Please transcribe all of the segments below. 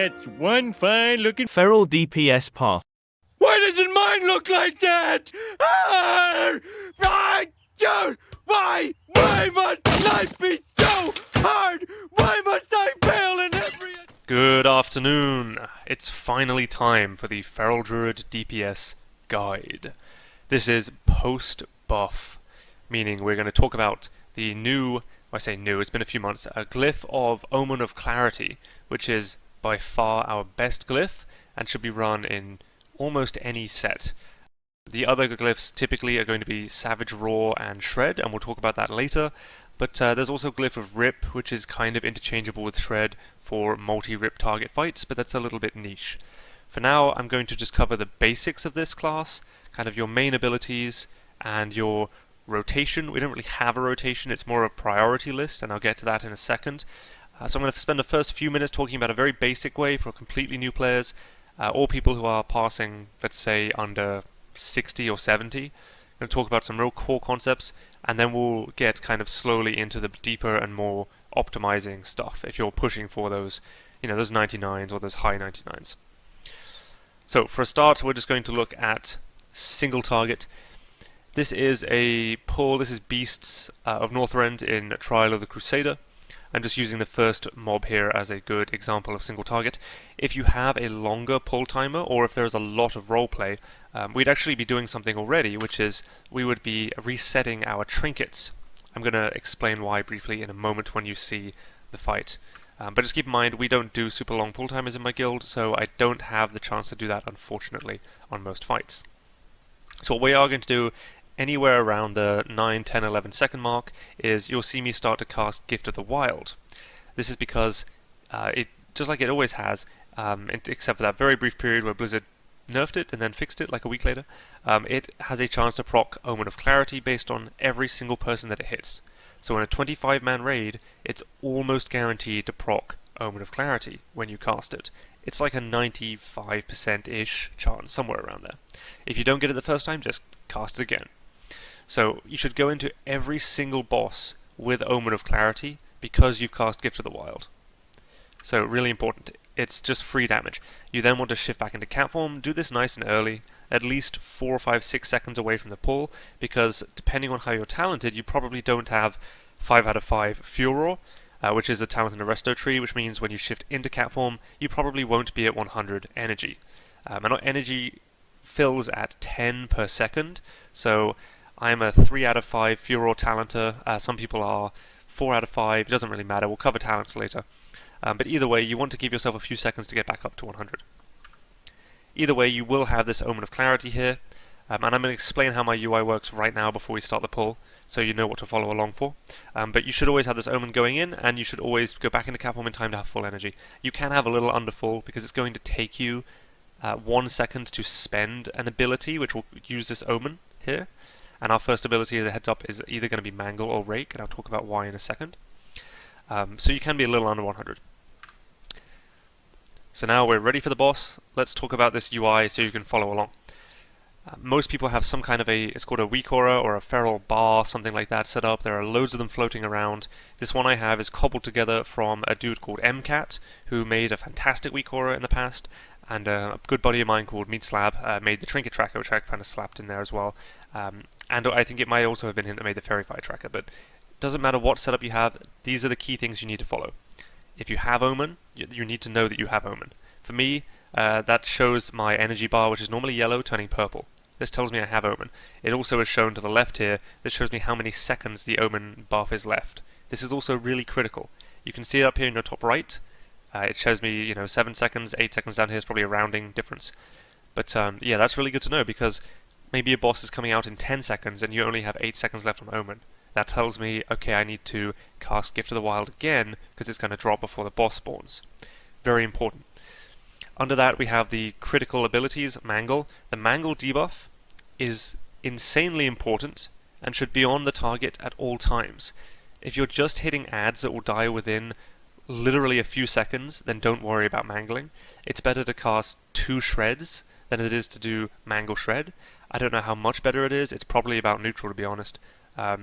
That's one fine-looking feral DPS path. Why doesn't mine look like that? Why must life be so hard? Why must I fail in every... Good afternoon. It's finally time for the Feral Druid DPS guide. This is post-buff, meaning we're going to talk about the new, I say new, it's been a few months, a glyph of Omen of Clarity, which is by far our best glyph and should be run in almost any set. The other glyphs typically are going to be Savage Roar and Shred, and we'll talk about that later. But there's also Glyph of Rip, which is kind of interchangeable with Shred for multi-rip target fights, but that's a little bit niche. For now, I'm going to just cover the basics of this class, kind of your main abilities, and your rotation. We don't really have a rotation, it's more a priority list, and I'll get to that in a second. So I'm going to spend the first few minutes talking about a very basic way for completely new players, or people who are passing, let's say, under 60 or 70. I'm going to talk about some real core concepts, and then we'll get kind of slowly into the deeper and more optimizing stuff if you're pushing for those, those 99s or those high 99s. So for a start, we're just going to look at single target. This is a pull, this is Beasts of Northrend in Trial of the Crusader. I'm just using the first mob here as a good example of single target. If you have a longer pull timer, or if there's a lot of roleplay, we'd actually be doing something already, which is we would be resetting our trinkets. I'm going to explain why briefly in a moment when you see the fight. But just keep in mind, we don't do super long pull timers in my guild, so I don't have the chance to do that, unfortunately, on most fights. So what we are going to do anywhere around the 9, 10, 11 second mark is you'll see me start to cast Gift of the Wild. This is because it, just like it always has, except for that very brief period where Blizzard nerfed it and then fixed it like a week later, it has a chance to proc Omen of Clarity based on every single person that it hits. So in a 25-man raid, it's almost guaranteed to proc Omen of Clarity when you cast it. It's like a 95%-ish chance, somewhere around there. If you don't get it the first time, just cast it again. So you should go into every single boss with Omen of Clarity because you've cast Gift of the Wild. So really important. It's just free damage. You then want to shift back into cat form. Do this nice and early, at least 4, 5, 6 seconds away from the pull, because depending on how you're talented, you probably don't have 5 out of 5 Furor, which is a talent in the resto tree, which means when you shift into cat form, you probably won't be at 100 energy. And energy fills at 10 per second, so I'm a 3 out of 5 Furor talenter. Some people are 4 out of 5. It doesn't really matter. We'll cover talents later. But either way, you want to give yourself a few seconds to get back up to 100. Either way, you will have this Omen of Clarity here. And I'm going to explain how my UI works right now before we start the pull, so you know what to follow along for. But you should always have this Omen going in, and you should always go back into cap form in time to have full energy. You can have a little under full, because it's going to take you 1 second to spend an ability, which will use this Omen here. And our first ability, as a heads up, is either going to be Mangle or Rake, and I'll talk about why in a second. So you can be a little under 100. So now we're ready for the boss. Let's talk about this UI so you can follow along. Most people have some kind of it's called a weak aura or a feral bar, something like that set up. There are loads of them floating around. This one I have is cobbled together from a dude called MCat, who made a fantastic weak aura in the past, and a good buddy of mine called Meatslab made the Trinket tracker, which I kind of slapped in there as well. And I think it might also have been him that made the Faerie Fire tracker, but it doesn't matter what setup you have, these are the key things you need to follow. If you have Omen, you need to know that you have Omen. For me, that shows my energy bar, which is normally yellow, turning purple. This tells me I have Omen. It also is shown to the left here. This shows me how many seconds the Omen buff is left. This is also really critical. You can see it up here in your top right. It shows me, 7 seconds, 8 seconds down here is probably a rounding difference. But yeah, that's really good to know, because maybe a boss is coming out in 10 seconds and you only have 8 seconds left on Omen. That tells me, okay, I need to cast Gift of the Wild again, because it's going to drop before the boss spawns. Very important. Under that we have the critical abilities, Mangle. The Mangle debuff is insanely important and should be on the target at all times. If you're just hitting adds that will die within literally a few seconds, then don't worry about mangling. It's better to cast 2 shreds than it is to do Mangle Shred. I don't know how much better it is. It's probably about neutral, to be honest.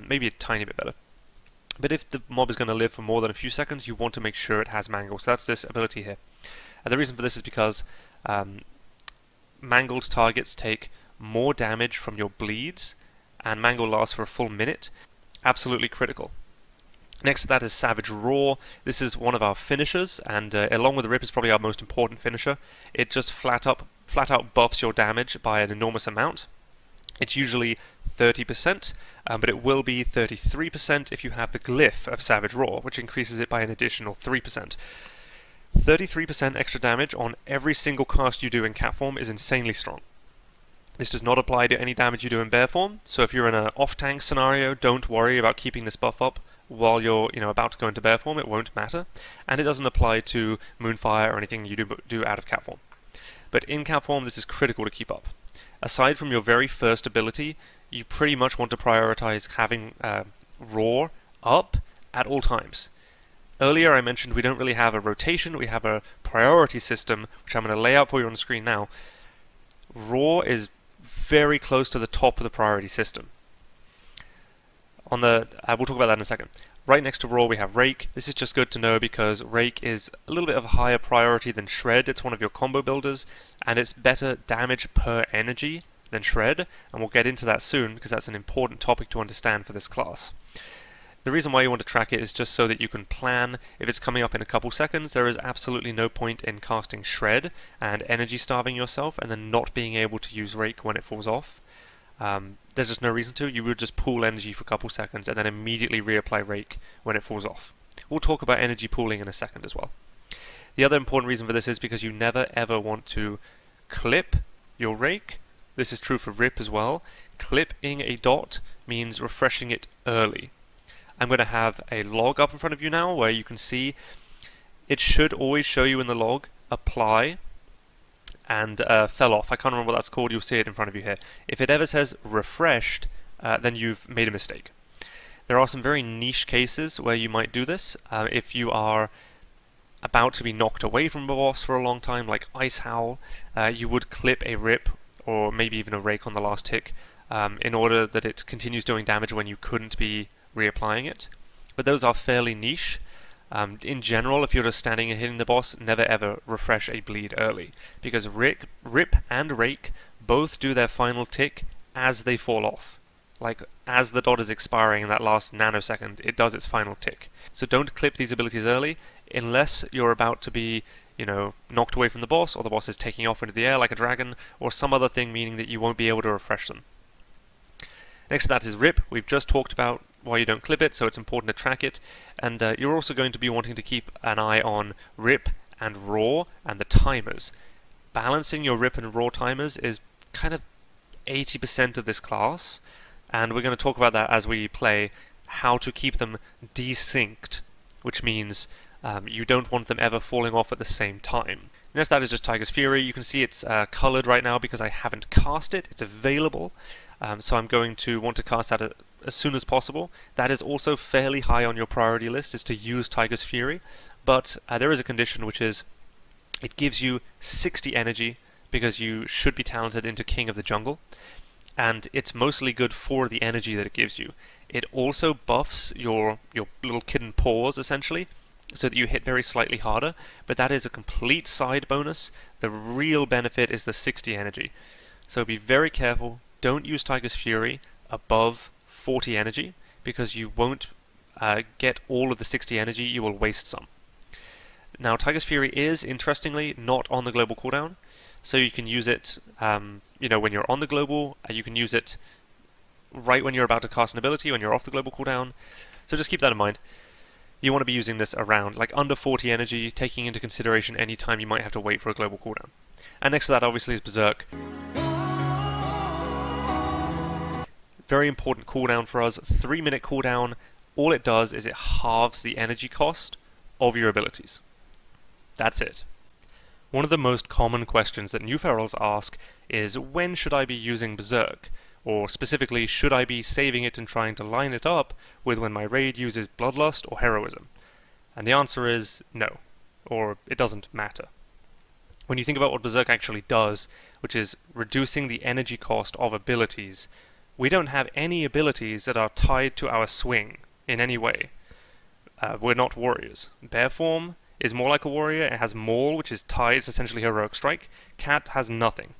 Maybe a tiny bit better. But if the mob is going to live for more than a few seconds, you want to make sure it has mangle. So that's this ability here. And the reason for this is because mangled targets take more damage from your bleeds, and mangle lasts for a full minute. Absolutely critical. Next to that is Savage Roar. This is one of our finishers, and along with the Rip is probably our most important finisher. It just flat out buffs your damage by an enormous amount. It's usually 30%, but it will be 33% if you have the glyph of Savage Roar, which increases it by an additional 3%. 33% extra damage on every single cast you do in cat form is insanely strong. This does not apply to any damage you do in bear form, so if you're in an off-tank scenario, don't worry about keeping this buff up while you're about to go into bear form. It won't matter, and it doesn't apply to Moonfire or anything you do out of cat form. But in cat form, this is critical to keep up. Aside from your very first ability, you pretty much want to prioritize having Roar up at all times. Earlier I mentioned we don't really have a rotation, we have a priority system, which I'm going to lay out for you on the screen now. Roar is very close to the top of the priority system. We'll talk about that in a second. Right next to Roar we have Rake. This is just good to know because Rake is a little bit of a higher priority than Shred. It's one of your combo builders, and it's better damage per energy than Shred, and we'll get into that soon because that's an important topic to understand for this class. The reason why you want to track it is just so that you can plan if it's coming up in a couple seconds. There is absolutely no point in casting Shred and energy starving yourself and then not being able to use Rake when it falls off. There's just no reason to. You would just pool energy for a couple seconds and then immediately reapply Rake when it falls off. We'll talk about energy pooling in a second as well. The other important reason for this is because you never ever want to clip your Rake. This is true for Rip as well. Clipping a dot means refreshing it early. I'm going to have a log up in front of you now where you can see it should always show you in the log apply and fell off. I can't remember what that's called. You'll see it in front of you here. If it ever says refreshed, then you've made a mistake. There are some very niche cases where you might do this. If you are about to be knocked away from a boss for a long time, like Ice Howl, you would clip a Rip or maybe even a Rake on the last tick in order that it continues doing damage when you couldn't be reapplying it. But those are fairly niche. In general, if you're just standing and hitting the boss, never ever refresh a bleed early, because Rip and Rake both do their final tick as they fall off. Like, as the dot is expiring in that last nanosecond, it does its final tick. So don't clip these abilities early, unless you're about to be, knocked away from the boss, or the boss is taking off into the air like a dragon, or some other thing meaning that you won't be able to refresh them. Next to that is Rip. We've just talked about why you don't clip it, so it's important to track it. And you're also going to be wanting to keep an eye on Rip and Roar and the timers. Balancing your Rip and Roar timers is kind of 80% of this class, and we're going to talk about that as we play, how to keep them desynced, which means you don't want them ever falling off at the same time. Next, that is just Tiger's Fury. You can see it's coloured right now because I haven't cast it. It's available, so I'm going to want to cast that as soon as possible. That is also fairly high on your priority list, is to use Tiger's Fury, but there is a condition, which is it gives you 60 energy because you should be talented into King of the Jungle, and it's mostly good for the energy that it gives you. It also buffs your little kitten paws, essentially, so that you hit very slightly harder, but that is a complete side bonus. The real benefit is the 60 energy. So be very careful, don't use Tiger's Fury above 40 energy, because you won't get all of the 60 energy, you will waste some. Now, Tiger's Fury is, interestingly, not on the global cooldown, so you can use it, when you're on the global, you can use it right when you're about to cast an ability, when you're off the global cooldown, so just keep that in mind. You want to be using this around, like under 40 energy, taking into consideration any time you might have to wait for a global cooldown. And next to that, obviously, is Berserk. Very important cooldown for us, 3-minute cooldown. All it does is it halves the energy cost of your abilities. That's it. One of the most common questions that new ferals ask is, when should I be using Berserk? Or specifically, should I be saving it and trying to line it up with when my raid uses Bloodlust or Heroism? And the answer is no, or it doesn't matter. When you think about what Berserk actually does, which is reducing the energy cost of abilities, we don't have any abilities that are tied to our swing in any way. We're not warriors. Bear form is more like a warrior. It has Maul, which is Tide's essentially heroic strike. Cat has nothing.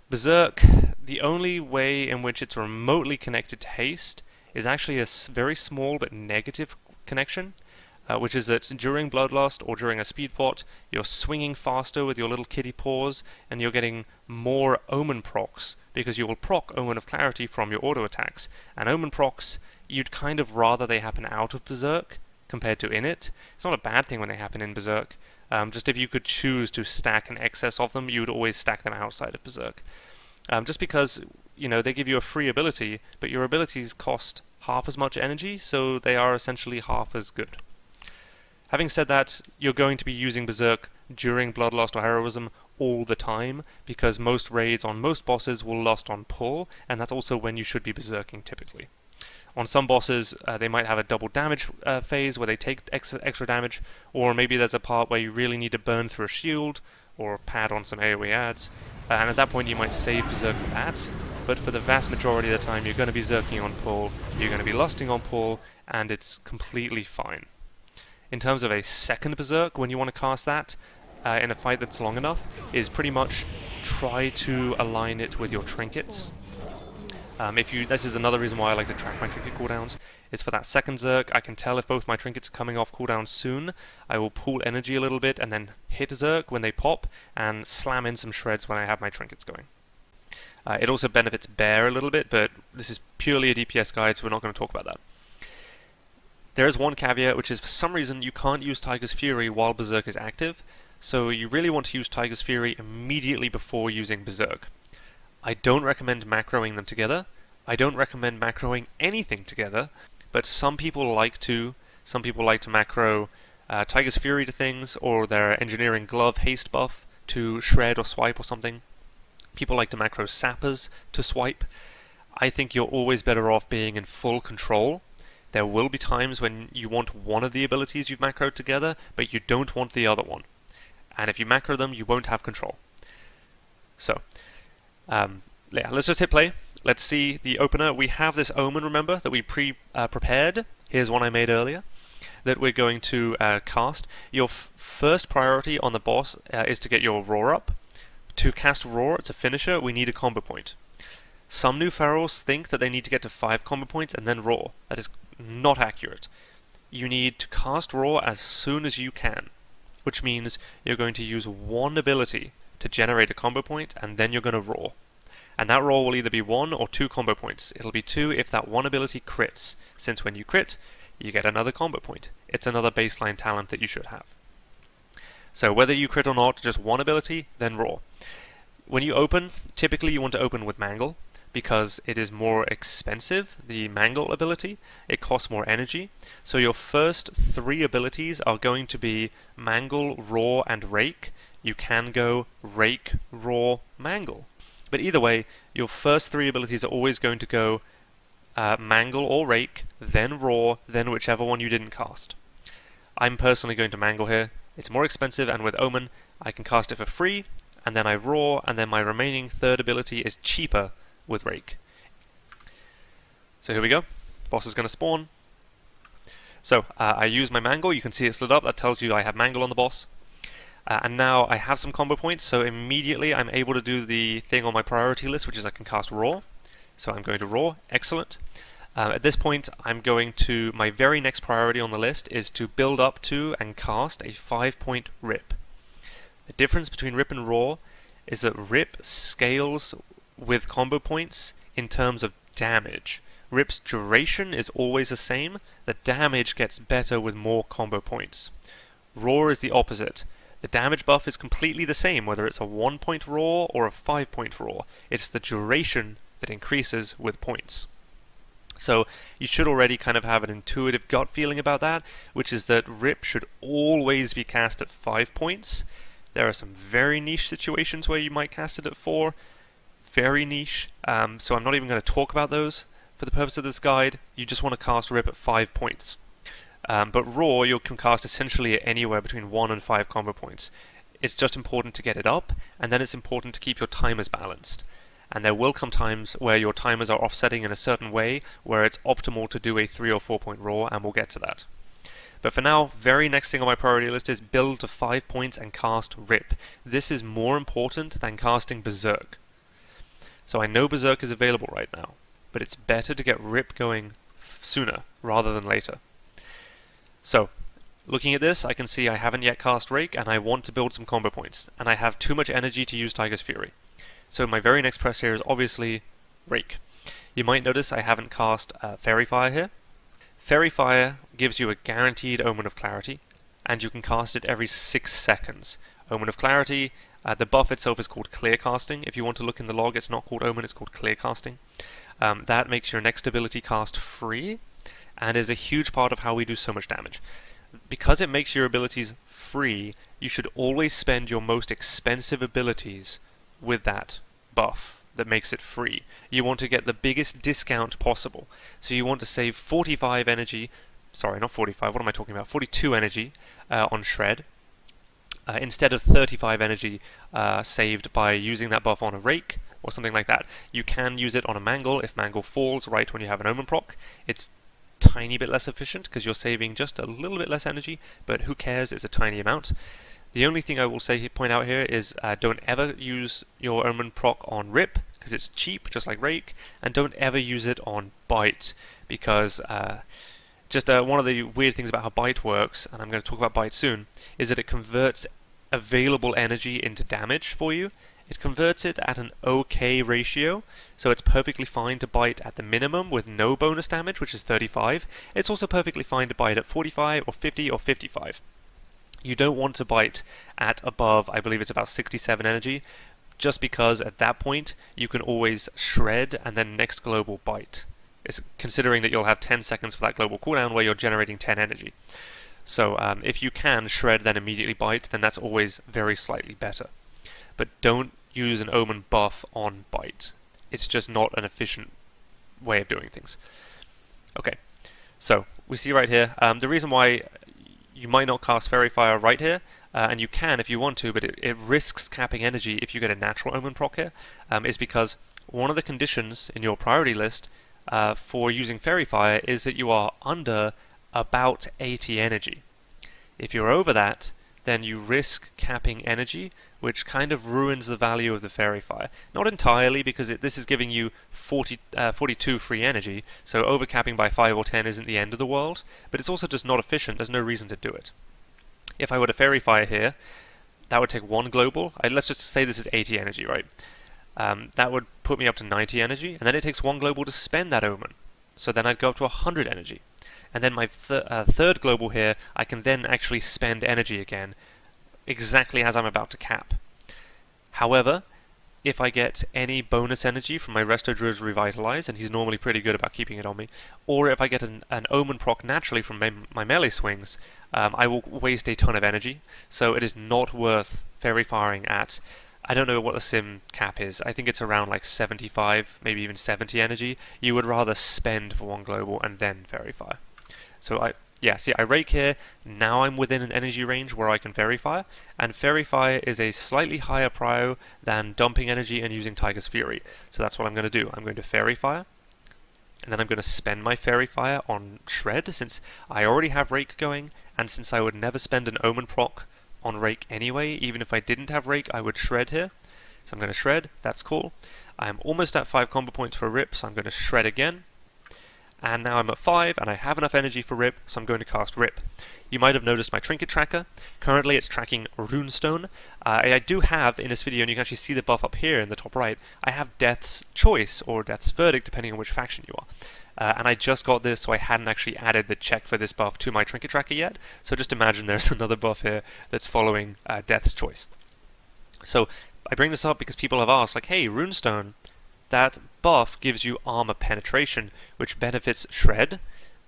Berserk, the only way in which it's remotely connected to haste is actually a very small but negative connection, which is that during Bloodlust or during a speed pot, you're swinging faster with your little kitty paws, and you're getting more Omen procs, because you will proc Omen of Clarity from your auto attacks. And Omen procs, you'd kind of rather they happen out of Berserk compared to in it. It's not a bad thing when they happen in Berserk. Just if you could choose to stack an excess of them, you would always stack them outside of Berserk. Just because, you know, they give you a free ability, but your abilities cost half as much energy, so they are essentially half as good. Having said that, you're going to be using Berserk during Bloodlust or Heroism all the time, because most raids on most bosses will last on pull, and that's also when you should be Berserking typically. On some bosses, they might have a double damage phase where they take extra damage, or maybe there's a part where you really need to burn through a shield, or pad on some AoE adds, and at that point you might save Berserk for that, but for the vast majority of the time you're going to be Berserking on pull, you're going to be lusting on pull, and it's completely fine. In terms of a second Berserk, when you want to cast that in a fight that's long enough, is pretty much try to align it with your trinkets. This is another reason why I like to track my trinket cooldowns, is for that second Zerk, I can tell if both my trinkets are coming off cooldown soon. I will pool energy a little bit and then hit Zerk when they pop, and slam in some shreds when I have my trinkets going. It also benefits Bear a little bit, but this is purely a DPS guide, so we're not going to talk about that. There is one caveat, which is for some reason you can't use Tiger's Fury while Berserk is active, so you really want to use Tiger's Fury immediately before using Berserk. I don't recommend macroing them together. I don't recommend macroing anything together, but some people like to. Some people like to macro Tiger's Fury to things, or their Engineering Glove haste buff to shred or swipe or something. People like to macro Sappers to swipe. I think you're always better off being in full control. There will be times when you want one of the abilities you've macroed together, but you don't want the other one. And if you macro them, you won't have control. So, yeah, let's just hit play. Let's see the opener. We have this Omen, remember, that we prepared. Here's one I made earlier that we're going to cast. Your first priority on the boss is to get your Roar up. To cast Roar, it's a finisher, we need a combo point. Some new ferals think that they need to get to 5 combo points and then Roar. That is not accurate. You need to cast Roar as soon as you can, which means you're going to use one ability to generate a combo point, and then you're going to Roar. And that roll will either be 1 or 2 combo points. It'll be 2 if that one ability crits, since when you crit, you get another combo point. It's another baseline talent that you should have. So whether you crit or not, just one ability, then Roar. When you open, typically you want to open with Mangle, because it is more expensive, the Mangle ability. It costs more energy. So your first 3 abilities are going to be Mangle, Roar, and Rake. You can go Rake, Roar, Mangle. But either way, your first 3 abilities are always going to go Mangle or Rake, then Roar, then whichever one you didn't cast. I'm personally going to Mangle here. It's more expensive, and with Omen, I can cast it for free, and then I Roar, and then my remaining 3rd ability is cheaper with Rake. So here we go. Boss is going to spawn. So I use my Mangle. You can see it's lit up. That tells you I have Mangle on the boss. And now I have some combo points, so immediately I'm able to do the thing on my priority list, which is I can cast Roar. So I'm going to Roar. Excellent. At this point, I'm going to... My very next priority on the list is to build up to and cast a 5-point Rip. The difference between Rip and Roar is that Rip scales with combo points in terms of damage. Rip's duration is always the same. The damage gets better with more combo points. Roar is the opposite. The damage buff is completely the same, whether it's a 1-point Roar or a 5-point Roar. It's the duration that increases with points. So you should already kind of have an intuitive gut feeling about that, which is that Rip should always be cast at 5 points. There are some very niche situations where you might cast it at 4. Very niche, so I'm not even going to talk about those for the purpose of this guide. You just want to cast Rip at 5 points. But Roar you can cast essentially at anywhere between 1 and 5 combo points. It's just important to get it up, and then it's important to keep your timers balanced. And there will come times where your timers are offsetting in a certain way, where it's optimal to do a 3 or 4 point Roar, and we'll get to that. But for now, very next thing on my priority list is build to 5 points and cast Rip. This is more important than casting Berserk. So I know Berserk is available right now, but it's better to get Rip going sooner rather than later. So, looking at this, I can see I haven't yet cast Rake, and I want to build some combo points, and I have too much energy to use Tiger's Fury. So my very next press here is obviously Rake. You might notice I haven't cast Faerie Fire here. Faerie Fire gives you a guaranteed Omen of Clarity, and you can cast it every 6 seconds. Omen of Clarity, the buff itself is called Clear Casting. If you want to look in the log, it's not called Omen, it's called Clear Casting. That makes your next ability cast free, and is a huge part of how we do so much damage. Because it makes your abilities free, you should always spend your most expensive abilities with that buff that makes it free. You want to get the biggest discount possible. So you want to save 45 energy, sorry, not 45, what am I talking about? 42 energy on Shred, instead of 35 energy saved by using that buff on a Rake, or something like that. You can use it on a Mangle if Mangle falls right when you have an Omen proc. It's tiny bit less efficient because you're saving just a little bit less energy, but who cares, it's a tiny amount. The only thing I will point out here is don't ever use your Omen proc on Rip because it's cheap, just like Rake, and don't ever use it on Bite because one of the weird things about how Bite works, and I'm going to talk about Bite soon, is that it converts available energy into damage for you. It converts it at an okay ratio, so it's perfectly fine to bite at the minimum with no bonus damage, which is 35. It's also perfectly fine to bite at 45 or 50 or 55. You don't want to bite at above, I believe it's about 67 energy, just because at that point you can always shred and then next global bite. It's considering that you'll have 10 seconds for that global cooldown where you're generating 10 energy. So if you can shred then immediately bite, then that's always very slightly better. But don't use an Omen buff on Bite. It's just not an efficient way of doing things. Okay, so we see right here, the reason why you might not cast Faerie Fire right here, and you can if you want to, but it risks capping energy if you get a natural Omen proc here, is because one of the conditions in your priority list for using Faerie Fire is that you are under about 80 energy. If you're over that, then you risk capping energy, which kind of ruins the value of the Faerie Fire. Not entirely, because this is giving you 42 free energy, so overcapping by 5 or 10 isn't the end of the world, but it's also just not efficient. There's no reason to do it. If I were to Faerie Fire here, that would take 1 global. Let's just say this is 80 energy, right? That would put me up to 90 energy, and then it takes 1 global to spend that Omen. So then I'd go up to 100 energy. And then my third global here, I can then actually spend energy again, exactly as I'm about to cap. However, if I get any bonus energy from my Resto Druid's Revitalize, and he's normally pretty good about keeping it on me, or if I get an Omen proc naturally from my melee swings, I will waste a ton of energy, so it is not worth Faerie Firing at, I don't know what the sim cap is, I think it's around like 75, maybe even 70 energy. You would rather spend for 1 global and then Faerie Fire. So I Rake here, now I'm within an energy range where I can Faerie Fire, and Faerie Fire is a slightly higher prio than dumping energy and using Tiger's Fury. So that's what I'm going to do. I'm going to Faerie Fire, and then I'm going to spend my Faerie Fire on Shred, since I already have Rake going, and since I would never spend an Omen proc on Rake anyway, even if I didn't have Rake, I would Shred here. So I'm going to Shred, that's cool. I'm almost at 5 combo points for Rip, so I'm going to Shred again. And now I'm at 5, and I have enough energy for Rip, so I'm going to cast Rip. You might have noticed my Trinket tracker. Currently it's tracking Runestone. I do have, in this video, and you can actually see the buff up here in the top right, I have Death's Choice, or Death's Verdict, depending on which faction you are. And I just got this, so I hadn't actually added the check for this buff to my Trinket tracker yet, so just imagine there's another buff here that's following Death's Choice. So I bring this up because people have asked, like, hey, Runestone, that buff gives you armor penetration, which benefits Shred.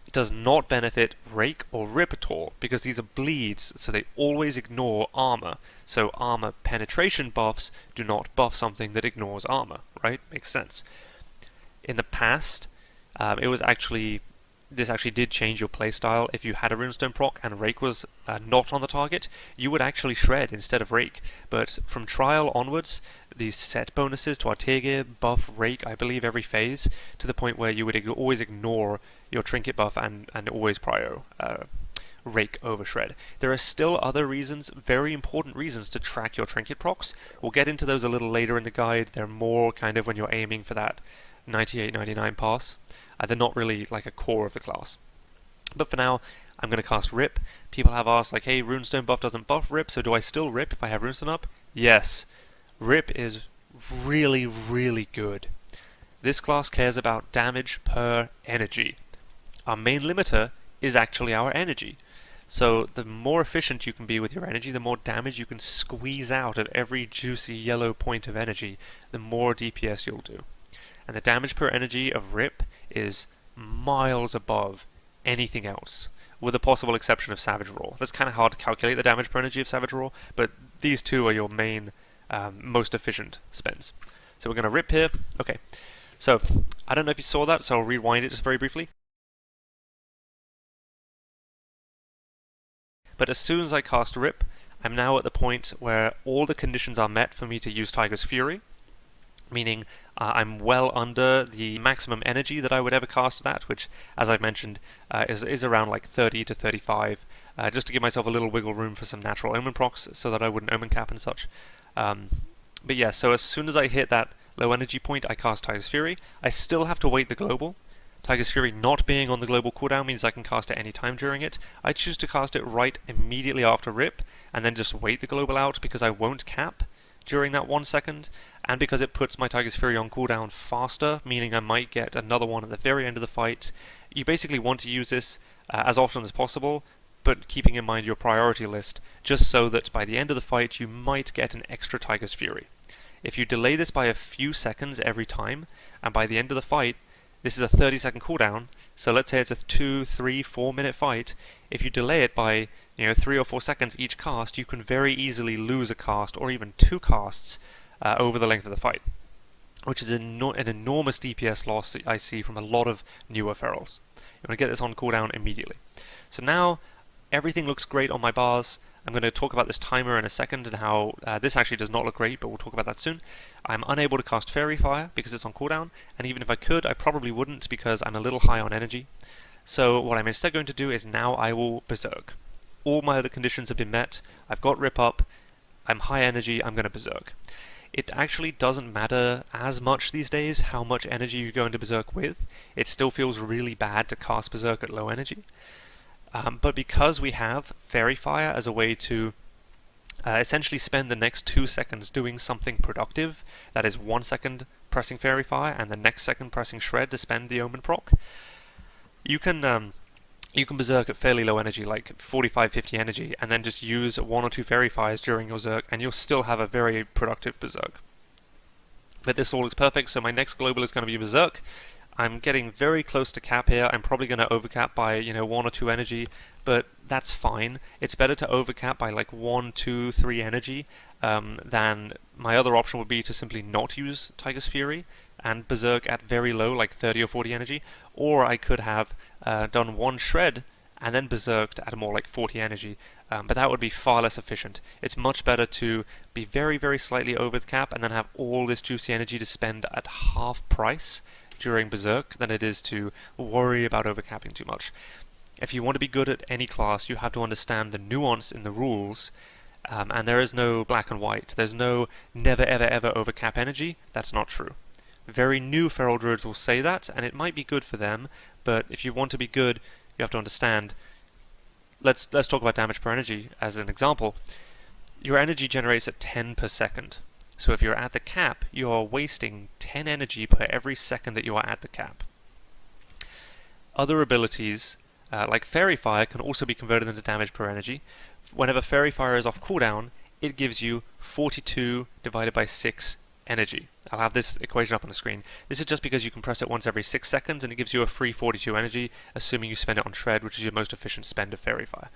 It does not benefit Rake or Rip at all, because these are bleeds, so they always ignore armor. So armor penetration buffs do not buff something that ignores armor, right? Makes sense. In the past, this actually did change your playstyle. If you had a Runestone proc and Rake was not on the target, you would actually Shred instead of Rake. But from Trial onwards, these set bonuses to Artier gear buff Rake, I believe, every phase, to the point where you would always ignore your Trinket buff and always prio rake over shred. There are still other reasons, very important reasons, to track your trinket procs. We'll get into those a little later in the guide. They're more kind of when you're aiming for that 98-99 pass. They're not really like a core of the class. But for now, I'm going to cast Rip. People have asked, like, hey, Runestone buff doesn't buff Rip, so do I still Rip if I have Runestone up? Yes. Rip is really, really good. This class cares about damage per energy. Our main limiter is actually our energy. So the more efficient you can be with your energy, the more damage you can squeeze out of every juicy yellow point of energy, the more DPS you'll do. And the damage per energy of Rip is miles above anything else, with the possible exception of Savage Roar. That's kind of hard to calculate the damage per energy of Savage Roar, but these two are your main, most efficient spends. So we're going to Rip here. Okay, so I don't know if you saw that, so I'll rewind it just very briefly. But as soon as I cast Rip, I'm now at the point where all the conditions are met for me to use Tiger's Fury, meaning I'm well under the maximum energy that I would ever cast at, which, as I've mentioned, is around like 30 to 35, just to give myself a little wiggle room for some natural Omen procs, so that I wouldn't Omen cap and such. But yeah, so as soon as I hit that low energy point, I cast Tiger's Fury. I still have to wait the global. Tiger's Fury not being on the global cooldown means I can cast it any time during it. I choose to cast it right immediately after Rip, and then just wait the global out because I won't cap during that 1 second, and because it puts my Tiger's Fury on cooldown faster, meaning I might get another one at the very end of the fight. You basically want to use this as often as possible, but keeping in mind your priority list, just so that by the end of the fight you might get an extra Tiger's Fury. If you delay this by a few seconds every time, and by the end of the fight, this is a 30-second cooldown, so let's say it's a 2, 3, 4 minute fight. If you delay it by 3 or 4 seconds each cast, you can very easily lose a cast or even 2 casts over the length of the fight, which is an enormous DPS loss that I see from a lot of newer ferals. You want to get this on cooldown immediately. So now everything looks great on my bars. I'm going to talk about this timer in a second and how this actually does not look great, but we'll talk about that soon. I'm unable to cast Faerie Fire because it's on cooldown, and even if I could, I probably wouldn't because I'm a little high on energy. So what I'm instead going to do is now I will Berserk. All my other conditions have been met. I've got Rip up. I'm high energy. I'm going to Berserk. It actually doesn't matter as much these days how much energy you go into Berserk with. It still feels really bad to cast Berserk at low energy. But because we have Faerie Fire as a way to essentially spend the next 2 seconds doing something productive, that is 1 second pressing Faerie Fire and the next second pressing Shred to spend the Omen proc, you can Berserk at fairly low energy, like 45-50 energy, and then just use 1 or 2 Faerie Fires during your Zerk, and you'll still have a very productive Berserk. But this all looks perfect, so my next global is going to be Berserk. I'm getting very close to cap here. I'm probably going to overcap by 1 or 2 energy, but that's fine. It's better to overcap by like 1, 2, 3 energy than my other option would be to simply not use Tiger's Fury and Berserk at very low, like 30 or 40 energy, or I could have done 1 Shred and then Berserked at more like 40 energy, but that would be far less efficient. It's much better to be very, very slightly over the cap and then have all this juicy energy to spend at half price during Berserk than it is to worry about overcapping too much. If you want to be good at any class, you have to understand the nuance in the rules, and there is no black and white. There's no never ever ever overcap energy. That's not true. Very new Feral Druids will say that, and it might be good for them, but if you want to be good, you have to understand. Let's talk about damage per energy as an example. Your energy generates at 10 per second. So if you're at the cap, you are wasting 10 energy per every second that you are at the cap. Other abilities, like Faerie Fire, can also be converted into damage per energy. Whenever Faerie Fire is off cooldown, it gives you 42 divided by 6 energy. I'll have this equation up on the screen. This is just because you can press it once every 6 seconds, and it gives you a free 42 energy, assuming you spend it on Shred, which is your most efficient spend of Faerie Fire.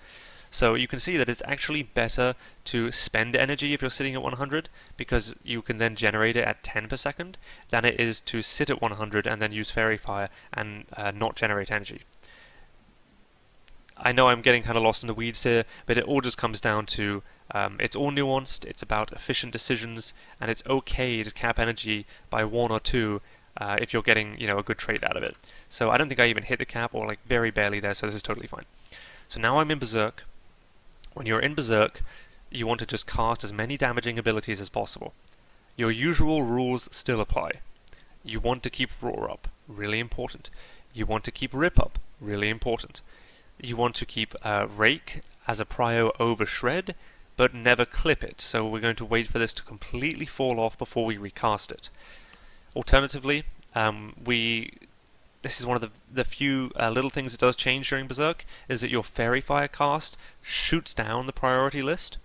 So you can see that it's actually better to spend energy if you're sitting at 100, because you can then generate it at 10 per second, than it is to sit at 100 and then use Faerie Fire and not generate energy. I know I'm getting kind of lost in the weeds here, but it all just comes down to it's all nuanced, it's about efficient decisions, and it's okay to cap energy by 1 or 2 if you're getting a good trade out of it. So I don't think I even hit the cap, or like very barely there, so this is totally fine. So now I'm in Berserk. When you're in Berserk, you want to just cast as many damaging abilities as possible. Your usual rules still apply. You want to keep Roar up, really important. You want to keep Rip up, really important. You want to keep Rake as a prio over Shred, but never clip it, so we're going to wait for this to completely fall off before we recast it. Alternatively, this is one of the few little things that does change during Berserk, is that your Faerie Fire cast shoots down the priority list.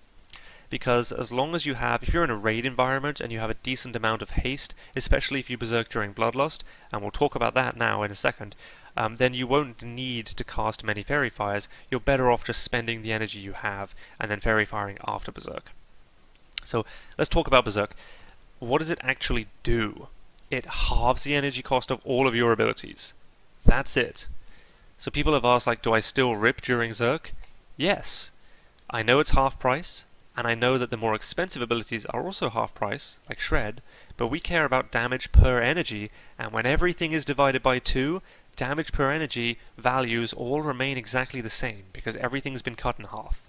Because as long as you have, if you're in a raid environment and you have a decent amount of haste, especially if you Berserk during Bloodlust, and we'll talk about that now in a second, then you won't need to cast many Faerie Fires. You're better off just spending the energy you have and then Faerie Firing after Berserk. So let's talk about Berserk. What does it actually do? It halves the energy cost of all of your abilities. That's it. So people have asked, like, do I still rip during Zerk? Yes. I know it's half price, and I know that the more expensive abilities are also half price, like Shred, but we care about damage per energy, and when everything is divided by 2, damage per energy values all remain exactly the same, because everything's been cut in half.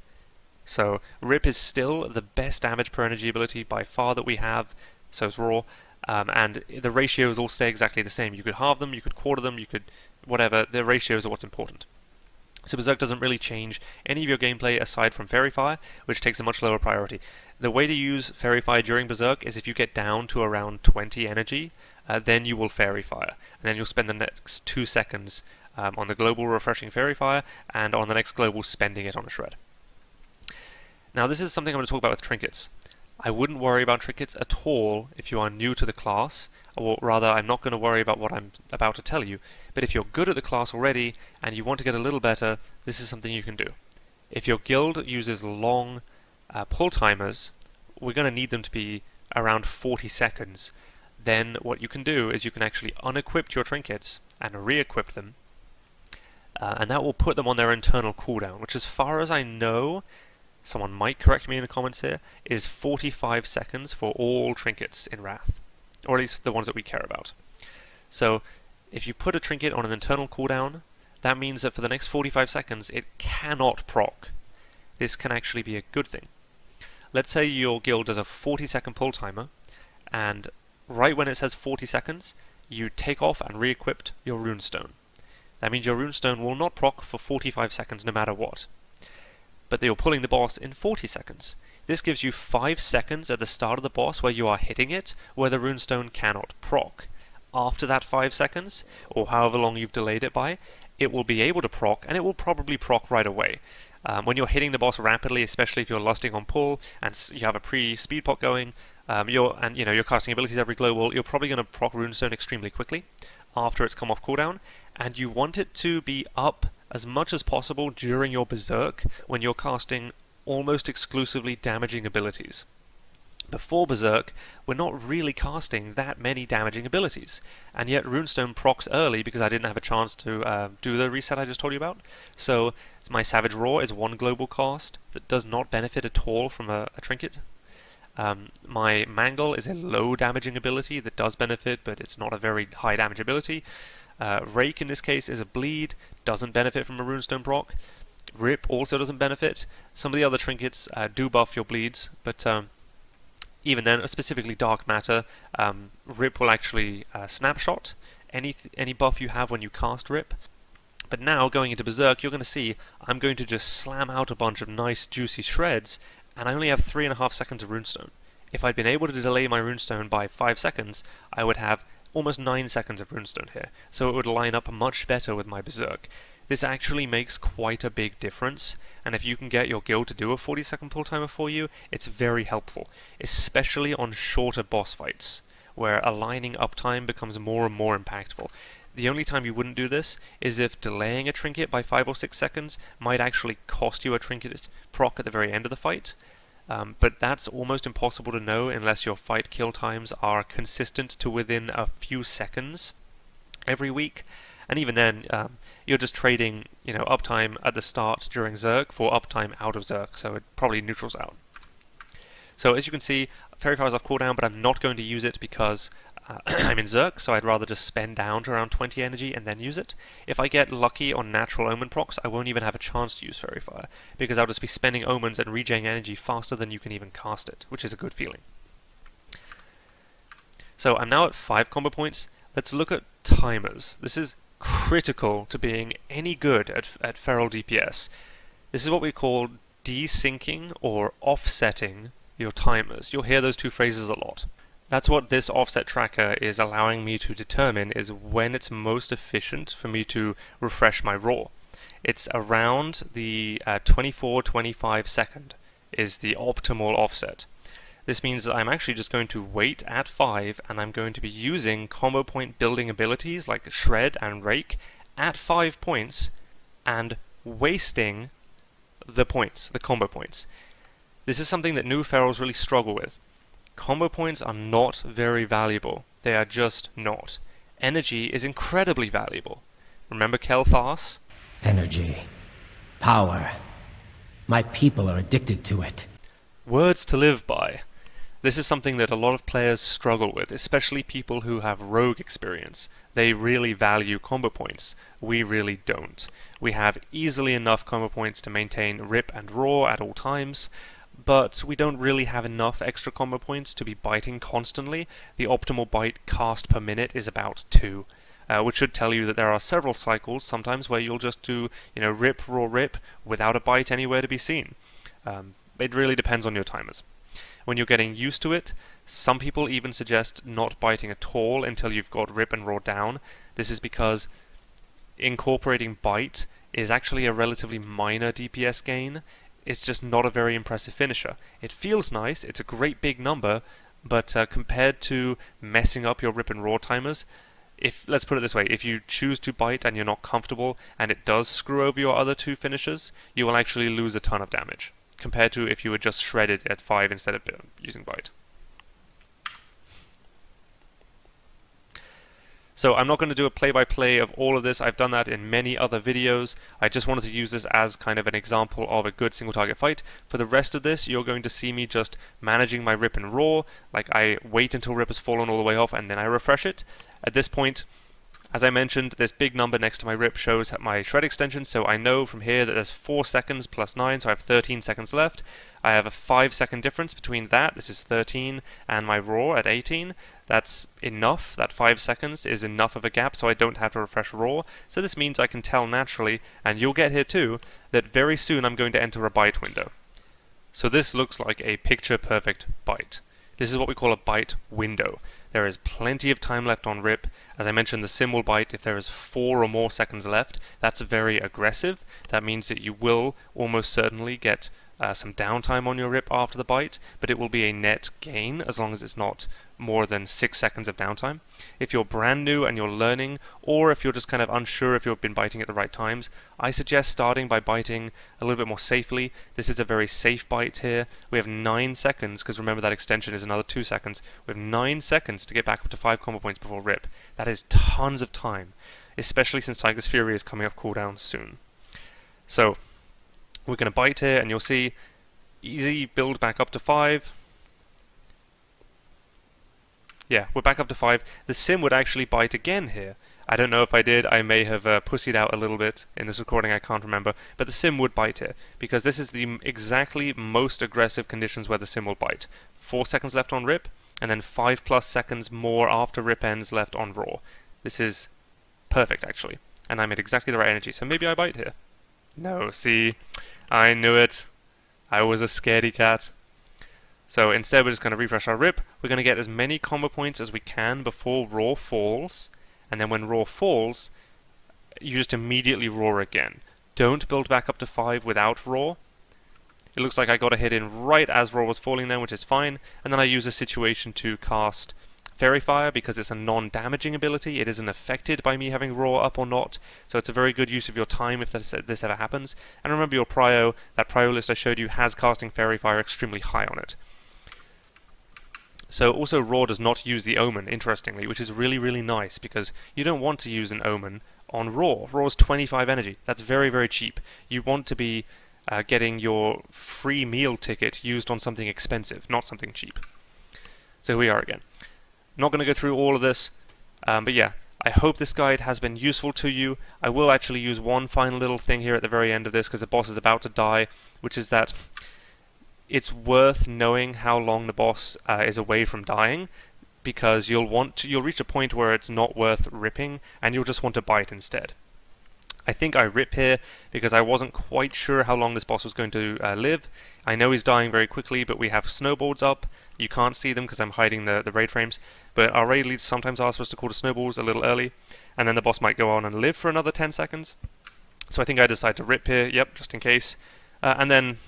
So Rip is still the best damage per energy ability by far that we have, so is Raw, and the ratios all stay exactly the same. You could halve them, you could quarter them, you could whatever, the ratios are what's important. So Berserk doesn't really change any of your gameplay aside from Faerie Fire, which takes a much lower priority. The way to use Faerie Fire during Berserk is if you get down to around 20 energy, then you will Faerie Fire, and then you'll spend the next 2 seconds on the global refreshing Faerie Fire, and on the next global spending it on a Shred. Now this is something I'm going to talk about with Trinkets. I wouldn't worry about Trinkets at all if you are new to the class, or rather I'm not going to worry about what I'm about to tell you, but if you're good at the class already and you want to get a little better, this is something you can do. If your guild uses long pull timers, we're going to need them to be around 40 seconds. Then what you can do is you can actually unequip your trinkets and re-equip them, and that will put them on their internal cooldown, which as far as I know, someone might correct me in the comments here, is 45 seconds for all trinkets in Wrath, or at least the ones that we care about. So if you put a trinket on an internal cooldown, that means that for the next 45 seconds it cannot proc. This can actually be a good thing. Let's say your guild does a 40-second pull timer, and right when it says 40 seconds, you take off and re-equip your runestone. That means your runestone will not proc for 45 seconds no matter what. But you're pulling the boss in 40 seconds. This gives you 5 seconds at the start of the boss where you are hitting it, where the runestone cannot proc. After that 5 seconds, or however long you've delayed it by, it will be able to proc, and it will probably proc right away. When you're hitting the boss rapidly, especially if you're lusting on pull and you have a pre-speed pot going, you're casting abilities every global, you're probably going to proc runestone extremely quickly after it's come off cooldown, and you want it to be up as much as possible during your Berserk when you're casting almost exclusively damaging abilities. Before Berserk, we're not really casting that many damaging abilities, and yet Runestone procs early because I didn't have a chance to do the reset I just told you about. So my Savage Roar is one global cast that does not benefit at all from a trinket. My Mangle is a low damaging ability that does benefit, but it's not a very high damage ability. Rake in this case is a bleed, doesn't benefit from a Runestone proc. Rip also doesn't benefit. Some of the other trinkets do buff your bleeds, but even then, specifically Dark Matter, Rip will actually snapshot any buff you have when you cast Rip. But now, going into Berserk, you're going to see I'm going to just slam out a bunch of nice juicy shreds, and I only have 3.5 seconds of Runestone. If I'd been able to delay my Runestone by 5 seconds, I would have almost 9 seconds of Runestone here, so it would line up much better with my Berserk. This actually makes quite a big difference, and if you can get your guild to do a 40-second pull timer for you, it's very helpful, especially on shorter boss fights, where aligning uptime becomes more and more impactful. The only time you wouldn't do this is if delaying a trinket by 5 or 6 seconds might actually cost you a trinket proc at the very end of the fight, but that's almost impossible to know unless your fight kill times are consistent to within a few seconds every week. And even then, you're just trading, uptime at the start during Zerk for uptime out of Zerk, so it probably neutrals out. So as you can see, Faerie Fire is off cooldown, but I'm not going to use it because I'm in Berserk, so I'd rather just spend down to around 20 energy and then use it. If I get lucky on natural Omen procs, I won't even have a chance to use Faerie Fire, because I'll just be spending Omens and regenerating energy faster than you can even cast it, which is a good feeling. So I'm now at 5 combo points. Let's look at timers. This is critical to being any good at feral DPS. This is what we call desyncing or offsetting your timers. You'll hear those two phrases a lot. That's what this offset tracker is allowing me to determine, is when it's most efficient for me to refresh my raw. It's around the 24-25 second is the optimal offset. This means that I'm actually just going to wait at 5, and I'm going to be using combo point building abilities like Shred and Rake at 5 points and wasting the points, the combo points. This is something that new ferals really struggle with. Combo points are not very valuable. They are just not. Energy is incredibly valuable. Remember Kel'Thas? Energy. Power. My people are addicted to it. Words to live by. This is something that a lot of players struggle with, especially people who have rogue experience. They really value combo points. We really don't. We have easily enough combo points to maintain rip and raw at all times, but we don't really have enough extra combo points to be biting constantly. The optimal bite cast per minute is about 2, which should tell you that there are several cycles sometimes where you'll just do, rip, raw, rip, without a bite anywhere to be seen. It really depends on your timers. When you're getting used to it, some people even suggest not biting at all until you've got rip and raw down. This is because incorporating bite is actually a relatively minor DPS gain. It's just not a very impressive finisher. It feels nice, it's a great big number, but compared to messing up your rip and raw timers, let's put it this way, if you choose to bite and you're not comfortable and it does screw over your other 2 finishers, you will actually lose a ton of damage, compared to if you were just shredded at 5 instead of using bite. So I'm not going to do a play-by-play of all of this. I've done that in many other videos. I just wanted to use this as kind of an example of a good single target fight. For the rest of this, you're going to see me just managing my rip and raw. Like, I wait until rip has fallen all the way off and then I refresh it. At this point, as I mentioned, this big number next to my rip shows my shred extension, so I know from here that there's 4 seconds plus 9, so I have 13 seconds left. I have a 5-second difference between that, this is 13, and my raw at 18. That's enough. That 5 seconds is enough of a gap, so I don't have to refresh raw. So this means I can tell naturally, and you'll get here too, that very soon I'm going to enter a bite window. So this looks like a picture-perfect bite. This is what we call a bite window. There is plenty of time left on rip. As I mentioned, the sim will bite if there is 4 or more seconds left. That's very aggressive. That means that you will almost certainly get some downtime on your rip after the bite, but it will be a net gain as long as it's not more than 6 seconds of downtime. If you're brand new and you're learning, or if you're just kind of unsure if you've been biting at the right times, I suggest starting by biting a little bit more safely. This is a very safe bite here. We have 9 seconds, because remember that extension is another 2 seconds. We have 9 seconds to get back up to 5 combo points before rip. That is tons of time, especially since Tiger's Fury is coming off cooldown soon. So, we're going to bite here, and you'll see easy build back up to 5. Yeah, we're back up to 5. The sim would actually bite again here. I don't know if I did. I may have pussied out a little bit in this recording. I can't remember. But the sim would bite here, because this is the exactly most aggressive conditions where the sim will bite. 4 seconds left on rip, and then 5+ seconds more after rip ends left on raw. This is perfect, actually. And I'm at exactly the right energy, so maybe I bite here. No, see? I knew it. I was a scaredy cat. So instead we're just going to refresh our rip. We're going to get as many combo points as we can before raw falls. And then when raw falls, you just immediately raw again. Don't build back up to 5 without raw. It looks like I got a hit in right as raw was falling there, which is fine. And then I use a situation to cast Faerie Fire, because it's a non-damaging ability. It isn't affected by me having raw up or not, so it's a very good use of your time if this ever happens. And remember your prio, that prio list I showed you has casting Faerie Fire extremely high on it. So also raw does not use the Omen, interestingly, which is really, really nice, because you don't want to use an Omen on raw. Raw is 25 energy. That's very, very cheap. You want to be getting your free meal ticket used on something expensive, not something cheap. So here we are again. I'm not going to go through all of this, but yeah, I hope this guide has been useful to you. I will actually use one final little thing here at the very end of this, because the boss is about to die, which is that it's worth knowing how long the boss is away from dying, because you'll reach a point where it's not worth ripping, and you'll just want to bite instead. I think I rip here because I wasn't quite sure how long this boss was going to live. I know he's dying very quickly, but we have snowballs up. You can't see them because I'm hiding the raid frames, but our raid leads sometimes ask us to call the snowballs a little early, and then the boss might go on and live for another 10 seconds. So I think I decide to rip here, yep, just in case. And then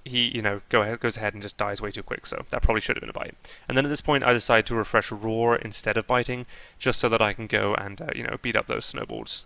he, goes ahead and just dies way too quick, so that probably should have been a bite. And then at this point I decide to refresh Roar instead of biting, just so that I can go and, beat up those snowballs.